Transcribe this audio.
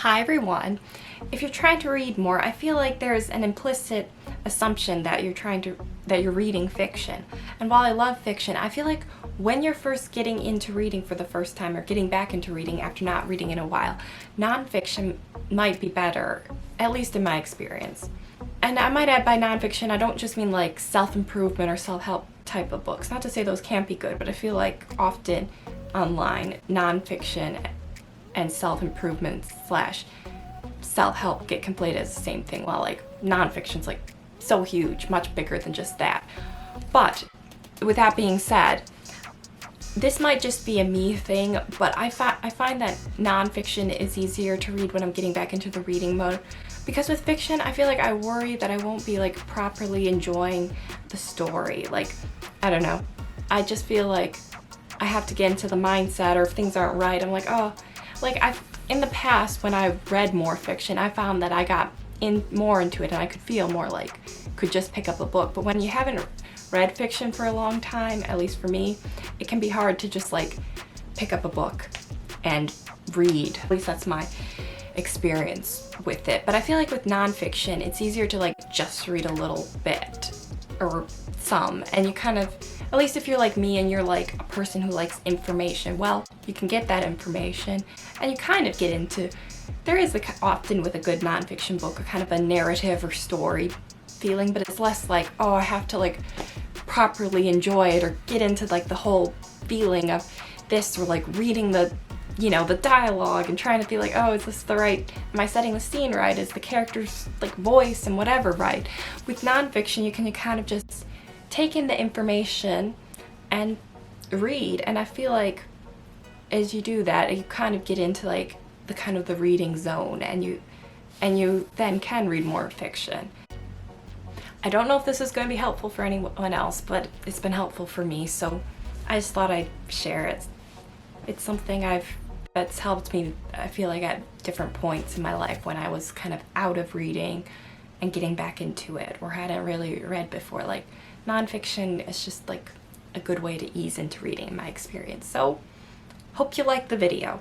Hi everyone. If you're trying to read more, I feel like there's an implicit assumption that you're reading fiction. And while I love fiction, I feel like when you're first getting into reading for the first time or getting back into reading after not reading in a while, nonfiction might be better, at least in my experience. And I might add by nonfiction, I don't just mean like self-improvement or self-help type of books. Not to say those can't be good, but I feel like often online, nonfiction and self-improvement slash self-help get conflated as the same thing, while like nonfiction's like so huge, much bigger than just that. But with that being said, this might just be a me thing, but I find that nonfiction is easier to read when I'm getting back into the reading mode. Because with fiction, I feel like I worry that I won't be like properly enjoying the story. Like, I don't know. I just feel like I have to get into the mindset, or if things aren't right, I'm like, oh, like in the past when I read more fiction, I found that I got more into it and I could feel more like could just pick up a book. But when you haven't read fiction for a long time, at least for me, it can be hard to just like pick up a book and read. At least that's my experience with it. But I feel like with nonfiction, it's easier to like just read a little bit or some, and you kind of, at least if you're like me and you're like a person who likes information, well, you can get that information and you kind of get into, there is often with a good nonfiction book a kind of a narrative or story feeling, but it's less like, oh, I have to like properly enjoy it or get into like the whole feeling of this, or like reading the, you know, the dialogue and trying to be like, oh, is this the right, am I setting the scene right, is the character's like voice and whatever right? With nonfiction, you can kind of just take in the information and read, and I feel like as you do that, you kind of get into like the kind of the reading zone, and you then can read more fiction. I don't know if this is going to be helpful for anyone else, but it's been helpful for me, so I just thought I'd share it. It's something that's helped me, I feel like, at different points in my life when I was kind of out of reading and getting back into it, or hadn't really read before. Like, nonfiction is just like a good way to ease into reading in my experience. So, hope you liked the video.